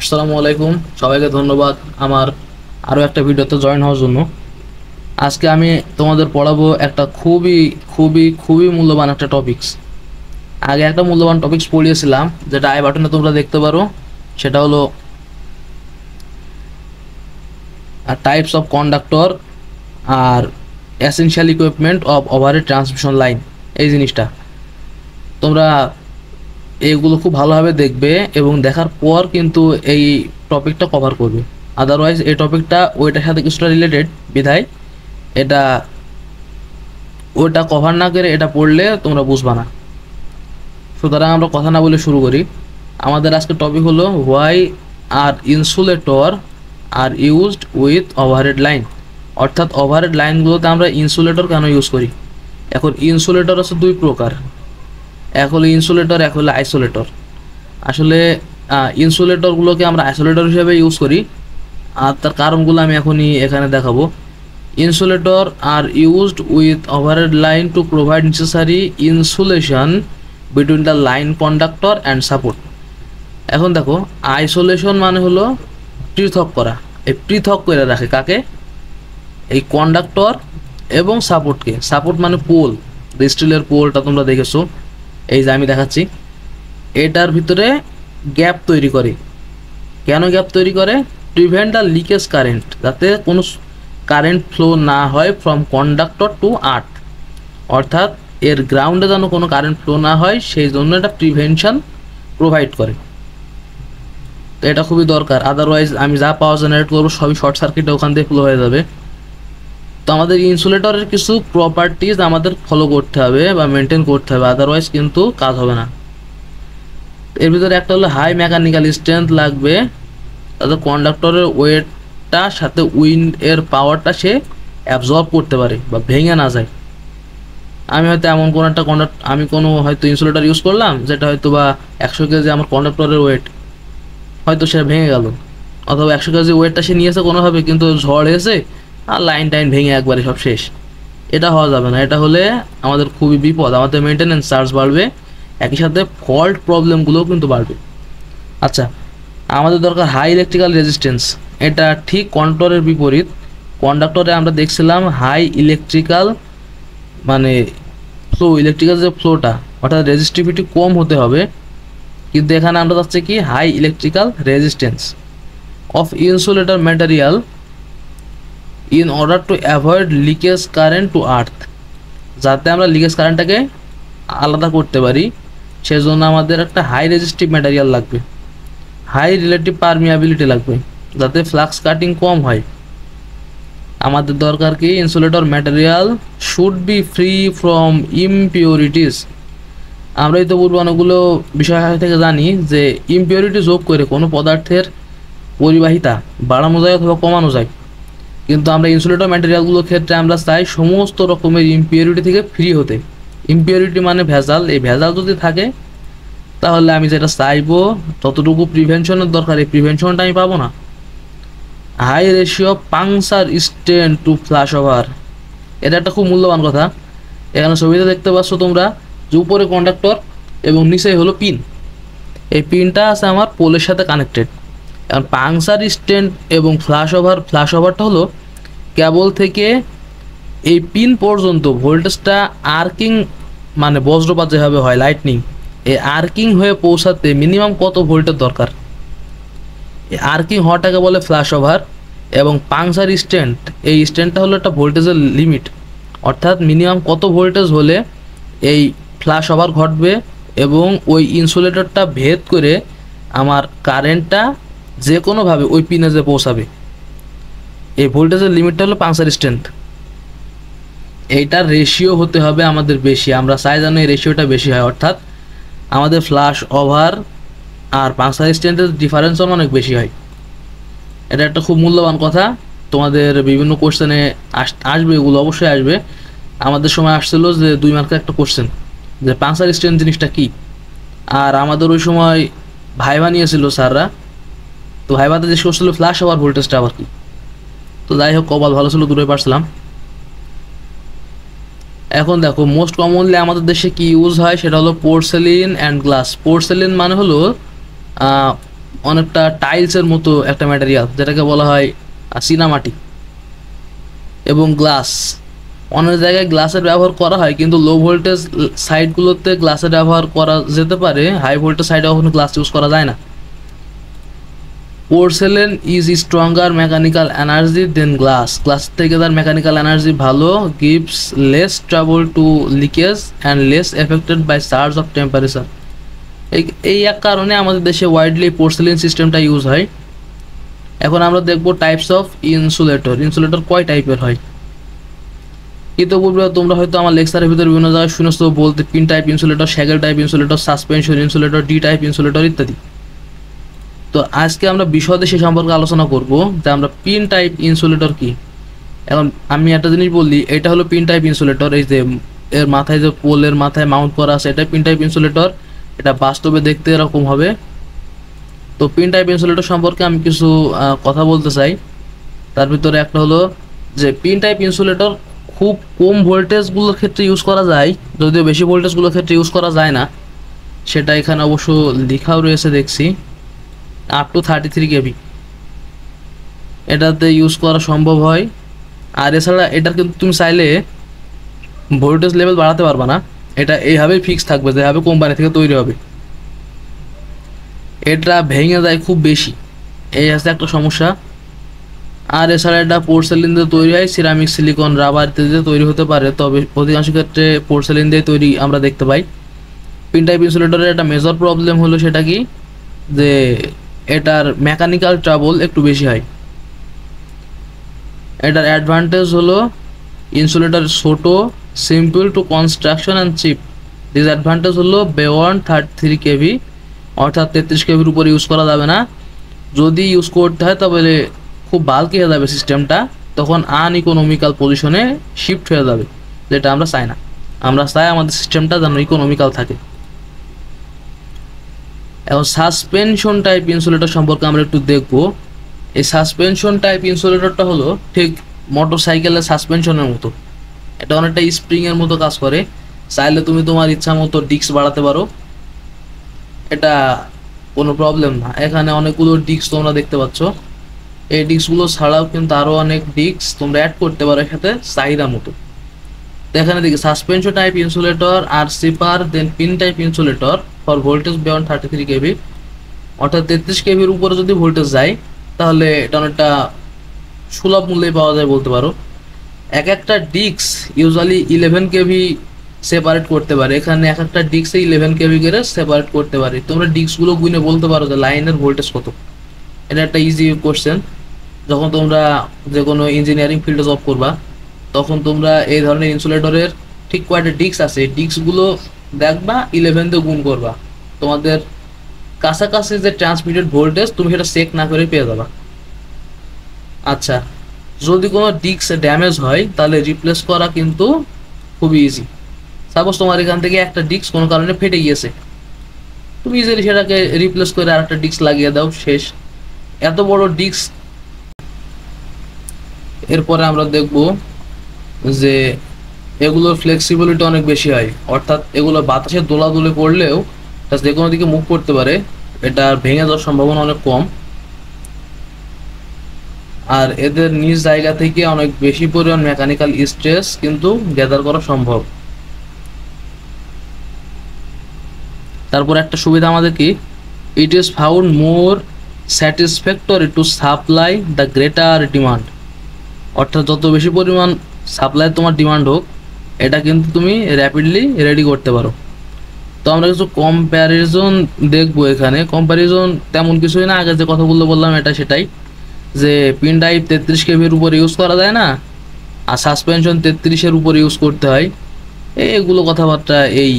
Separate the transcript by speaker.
Speaker 1: আসসালামু আলাইকুম, সবাইকে ধন্যবাদ আমার আরও একটা ভিডিওতে জয়েন হওয়ার জন্য। আজকে আমি তোমাদের পড়াবো একটা খুবই খুবই খুবই মূল্যবান একটা টপিকস। আগে একটা মূল্যবান টপিকস পড়িয়েছিলাম, যেটা আই বাটনে তোমরা দেখতে পারো। সেটা হলো টাইপস অফ কন্ডাক্টর আর essential equipment of overhead transmission line. এই জিনিসটা তোমরা এইগুলো খুব ভালোভাবে দেখবে এবং দেখার পর কিন্তু এই টপিকটা কভার করবে। আদারওয়াইজ এই টপিকটা ওইটার সাথে কিছুটা রিলেটেড বিধায় এটা ওইটা কভার না করে এটা পড়লে তোমরা বুঝবা না। সুতরাং আমরা কথা না বলে শুরু করি। আমাদের আজকের টপিক হলো why are insulator are used with overhead line, অর্থাৎ ওভারহেড লাইনগুলোতে আমরা ইনসুলেটর কেন ইউজ করি। এখন ইনসুলেটর আছে দুই প্রকার, এক হলো ইনসুলেটর, এক হলো আইসোলেটর। আসলে ইনসুলেটরগুলোকে আমরা আইসোলেটর হিসেবে ইউজ করি, আর তার কারণগুলো আমি এখনই এখানে দেখাবো। Insulator are used with overhead line to provide necessary insulation between the line conductor and support. এখন দেখো, আইসোলেশন মানে হলো পৃথক করা। এই পৃথক করে রাখে কাকে? এই কন্ডাক্টর এবং সাপোর্টকে। সাপোর্ট মানে পোল, স্টিলের পোলটা তোমরা দেখেছো, এই যে আমি দেখাচ্ছি। এটার ভিতরে গ্যাপ তৈরি করে। কেন গ্যাপ তৈরি করে? প্রিভেন্ট দ্য লিকেজ কারেন্ট, যাতে কোনো কারেন্ট ফ্লো না হয় ফ্রম কন্ডাক্টর টু আর্থ, অর্থাৎ এর গ্রাউন্ডে যেন কোনো কারেন্ট ফ্লো না হয়, সেই জন্য এটা প্রিভেনশন প্রোভাইড করে। তো এটা খুবই দরকার, আদারওয়াইজ আমি যা পাওয়ার জেনারেট করবো সবই শর্ট সার্কিটে ওখান থেকে ফ্লো হয়ে যাবে। তো আমাদের ইনসুলেটরের কিছু প্রপার্টিজ আমাদের ফলো করতে হবে বা মেনটেন করতে হবে, আদারওয়াইজ কিন্তু কাজ হবে না। এর ভিতরে একটা হলো হাই মেকানিক্যাল স্ট্রেংথ লাগবে, তাদের কন্ডাক্টরের ওয়েটটা সাথে উইন্ড এর পাওয়ারটা সে অ্যাবজর্ব করতে পারে বা ভেঙে না যায়। আমি হয়তো এমন কোনো একটা আমি কোনো হয়তো ইনসুলেটর ইউজ করলাম, যেটা হয়তো বা 100 কেজি আমার কন্ডাক্টরের ওয়েট, হয়তো সে ভেঙে গেল। অথবা 100 কেজি ওয়েটটা সে নিয়েছে কোনোভাবে, কিন্তু ঝড় এসে আর লাইন টাইন ভেঙে একবারে সব শেষ। এটা হওয়া যাবে না। এটা হলে আমাদের খুবই বিপদ, আমাদের মেনটেন্যান্স চার্জ বাড়বে, একই সাথে ফল্ট প্রবলেমগুলোও কিন্তু বাড়বে। আচ্ছা, আমাদের দরকার হাই ইলেকট্রিক্যাল রেজিস্ট্যান্স। এটা ঠিক কন্ডাক্টরের বিপরীত। কন্ডাক্টরে আমরা দেখছিলাম হাই ইলেকট্রিক্যাল মানে ফ্লো, ইলেকট্রিক্যাল যে ফ্লোটা, অর্থাৎ রেজিস্টিভিটি কম হতে হবে, কিন্তু এখানে আমরা চাচ্ছি কি high electrical resistance of insulator material in order to avoid leakage current to earth, যাতে আমরা লিকেজ কারেন্টটাকে আলাদা করতে পারি। সেজন্য আমাদের একটা হাই রেজিস্টিভ ম্যাটেরিয়াল লাগবে, হাই রিলেটিভ পারমিয়াবিলিটি লাগবে, যাতে ফ্লাক্স কাটিং কম হয়। আমাদের দরকার কি insulator material should be free from ইমপিউরিটিস। আমরাই তো পূর্বে অনেকগুলো বিষয় থেকে জানি যে ইমপিউরিটি যোগ করে কোনো পদার্থের পরিবাহিতা বাড়ানো যায় অথবা কমানো যায়, কিন্তু আমরা ইনসুলেটর ম্যাটেরিয়ালগুলোর ক্ষেত্রে আমরা চাই সমস্ত রকমের ইমপিউরিটি থেকে ফ্রি হতে। ইমপিউরিটি মানে ভেজাল, এই ভেজাল যদি থাকে তাহলে আমি যেটা চাইবো ততটুকু প্রিভেনশনের দরকার, এই প্রিভেনশনটা আমি পাবো না। High ratio puncture strain to flash over, এটা একটা খুব মূল্যবান কথা। এখানে ছবিতে দেখতে পাচ্ছ তোমরা যে উপরে কন্ডাক্টর এবং নিচে হলো পিন। এই পিনটা আছে আমার পোলের সাথে কানেক্টেড। এখন পাংচার স্ট্রেন এবং ফ্লাশ ওভারটা হলো কেবল থেকে এই পিন পর্যন্ত ভোল্টেজটা আর্কিং, মানে বজ্রপাত যেভাবে হয় লাইটনিং, এই আর্কিং হয়ে পৌঁছাতে মিনিমাম কত ভোল্টের দরকার। এই আর্কিং হওয়াটাকে বলে ফ্ল্যাশ ওভার। এবং পাংচার স্ট্যান্ড, এই স্ট্যান্ডটা হলো একটা ভোল্টেজের লিমিট, অর্থাৎ মিনিমাম কত ভোল্টেজ হলে এই ফ্ল্যাশ ওভার ঘটবে এবং ওই ইনসুলেটরটা ভেদ করে আমার কারেন্টটা যে কোনোভাবে ওই পিনে যে পৌঁছাবে। এই ভোল্টেজের লিমিটটা হলো পাংচার স্ট্যান্ড। এইটার রেশিও হতে হবে আমাদের বেশি, আমরা চাই যেন এই রেশিওটা বেশি হয়, অর্থাৎ আমাদের ফ্ল্যাশ ওভার আর পাংচার স্ট্যান্ডের ডিফারেন্স অনেক বেশি হয়। এটা একটা খুব মূল্যবান কথা, তোমাদের বিভিন্ন কোশ্চেনে আসবে, এগুলো অবশ্যই আসবে। আমাদের সময় আসছিল যে 2 মার্কের একটা কোশ্চেন যে পাংচার স্ট্যান্ড জিনিসটা কি, আর আমাদের ওই সময় ভাইবা নিয়েছিল স্যাররা। তো ভাইবাতে জিজ্ঞেস করছিল ফ্ল্যাশ ওভার ভোল্টেজটা আবার কি। তো যাই হোক, কপাল ভালো ছিল, দূরে পারছিলাম। এখন দেখো, মোস্ট কমনলি আমাদের দেশে কি ইউজ হয় সেটা হলো পোর্সেলিন অ্যান্ড গ্লাস। পোর্সেলিন মানে হলো অনেকটা টাইলসের মতো একটা ম্যাটেরিয়াল, যেটাকে বলা হয় চীনামাটি। এবং গ্লাস, অনেক জায়গায় গ্লাসের ব্যবহার করা হয়, কিন্তু লো ভোল্টেজ সাইডগুলোতে গ্লাসের ব্যবহার করা যেতে পারে, হাই ভোল্টেজ সাইডে কখনো গ্লাস ইউজ করা যায় না। Porcelain is stronger mechanical energy than glass, glass থেকে তার মেকানিক্যাল এনার্জি ভালো, gives less trouble to leakage and less affected by charge of temperature. এই এক কারণে আমাদের দেশে ওয়াইডলি পোর্সেলিন সিস্টেমটা ইউজ হয়। এখন আমরা দেখব টাইপস অফ ইনসুলেটর। ইনসুলেটর কয় টাইপের হয়। ইতিপূর্বে তোমরা হয়তো আমার লেকচারের ভিতরে বিভিন্ন জায়গায় শুনেছো বলতে pin type insulator, shackle type insulator, suspension insulator, D type insulator ইত্যাদি। তো আজকে আমরা বিশদে সে সম্পর্কে আলোচনা করব যে আমরা পিন টাইপ ইনসুলেটর কি। এখন আমি একটা জিনিস বলি, এটা হলো পিন টাইপ ইনসুলেটর। এই যে এর মাথায় যে পোলের মাথায় মাউন্ট করা আছে, এটা পিন টাইপ ইনসুলেটর। এটা বাস্তবে দেখতে এরকম হবে। তো পিন টাইপ ইনসুলেটর সম্পর্কে আমি কিছু কথা বলতে চাই। তার ভিতরে একটা হলো যে পিন টাইপ ইনসুলেটর খুব কম ভোল্টেজগুলোর ক্ষেত্রে ইউজ করা যায়, যদিও বেশি ভোল্টেজগুলোর ক্ষেত্রে ইউজ করা যায় না, সেটা এখানে অবশ্য লেখাও রয়েছে দেখছি। আপ টু 33 কেভি এটাতে ইউজ করা সম্ভব হয়। আর এছাড়া এটার কিন্তু তুমি চাইলে ভোল্টেজ লেভেল বাড়াতে পারবা না, এটা এইভাবেই ফিক্স থাকবে যেভাবে কোম্পানি থেকে তৈরি হবে। এটা ভেঙে যায় খুব বেশি, এই আছে একটা সমস্যা। আর এছাড়া এটা পোর্সেলিন দিয়ে তৈরি হয়, সিরামিক, সিলিকন, রাবার ইত্যাদিতে তৈরি হতে পারে, তবে অধিকাংশ ক্ষেত্রে পোর্সেলিন দিয়ে তৈরি আমরা দেখতে পাই। পিন টাইপ ইনসুলেটরের একটা মেজর প্রবলেম হলো সেটা কি, যে এটার মেকানিক্যাল ট্রাবল একটু বেশি হয়। এটার অ্যাডভান্টেজ হলো ইনসুলেটর ছোট, simple to construction and cheap. Disadvantage হলো বিয়ন্ড 33 কেভি, অর্থাৎ 33 কেভির উপরে ইউজ করা যাবে না। যদি ইউজ করতে হয় তবে খুব বাল্কি হয়ে যাবে সিস্টেমটা, তখন আনইকোনমিক্যাল পজিশনে শিফট হয়ে যাবে, যেটা আমরা চাই না। আমরা চাই আমাদের সিস্টেমটা যেন ইকোনমিক্যাল থাকে। এখন সাসপেনশন টাইপ ইনসুলেটর সম্পর্কে আমরা একটু দেখব। এই সাসপেনশন টাইপ ইনসুলেটরটা হলো ঠিক মোটর সাইকেলের সাসপেনশনের মতো, এটা অনেকটা স্প্রিংয়ের মতো কাজ করে। চাইলে তুমি তোমার ইচ্ছা মতো ডিস্ক বাড়াতে পারো, এটা কোনো প্রবলেম না। এখানে অনেকগুলো ডিস্ক তোমরা দেখতে পাচ্ছ, এই ডিস্কগুলো ছাড়াও কিন্তু আরও অনেক ডিস্ক তোমরা অ্যাড করতে পারো এখানে চাহিদা মতো। তো এখানে দেখি সাসপেনশন টাইপ ইনসুলেটর আর cheaper than pin type insulator for voltage beyond 33 KV, অর্থাৎ 33 কেভির উপরে যদি ভোল্টেজ যায় তাহলে এটা অনেকটা সুলভ মূল্যে পাওয়া যায় বলতে পারো। এক একটা ডিস্ক ইউজুয়ালি 11 কেভি সেপারেট করতে পারে, এখানে এক একটা ডিস্কে 11 কেভি করে সেপারেট করতে পারে। তোমরা ডিস্কগুলো গুনে বলতে পারো যে লাইনের ভোল্টেজ কত। এটা একটা ইজি কোশ্চেন। যখন তোমরা যে কোনো ইঞ্জিনিয়ারিং ফিল্ডে জব করবা তখন তোমরা এই ধরনের ইনসুলেটরের ঠিক কয়টা ডিস্ক আছে, এই ডিস্কগুলো দেখবা, 11 দিয়ে গুণ করবা, তোমাদের কাছাকাছি যে ট্রান্সমিটেড ভোল্টেজ তুমি সেটা চেক না করে পেয়ে যাবা। আচ্ছা, যদি কোনো ডিস্ক ড্যামেজ হয় তাহলে রিপ্লেস করা কিন্তু খুবই ইজি। সাপোজ তোমার এখান থেকে একটা ডিস্ক কোনো কারণে ফেটে গিয়েছে, তুমি ইজিলি সেটাকে রিপ্লেস করে আর একটা ডিস্ক লাগিয়ে দাও, শেষ। এত বড় ডিস্ক। এরপরে আমরা দেখব যে এগুলোর ফ্লেক্সিবিলিটি অনেক বেশি হয়, অর্থাৎ এগুলো বাতাসে দোলাদুলি করলেও যে কোনো দিকে মুভ করতে পারে, এটা ভেঙে যাওয়ার সম্ভাবনা অনেক কম। আর এদের নিজ জায়গা থেকে অনেক বেশি পরিমাণ মেকানিক্যাল স্ট্রেস কিন্তু গ্যাদার করা সম্ভব। তারপর একটা সুবিধা আমাদের কি, it is found more satisfactory to supply the greater demand, অর্থাৎ যত বেশি পরিমাণ সাপ্লাই তোমার ডিমান্ড হোক এটা কিন্তু তুমি র্যাপিডলি রেডি করতে পারো। তো আমরা কিছু কম্প্যারিজন দেখবো। এখানে কম্প্যারিজন তেমন কিছুই না, আগে যে কথাগুলো বললাম এটা সেটাই, যে পিন টাইপ 33 কেভির উপরে ইউজ করা যায় না, আর সাসপেনশন 33-এর উপরে ইউজ করতে হয়, এগুলো কথাবার্তা এই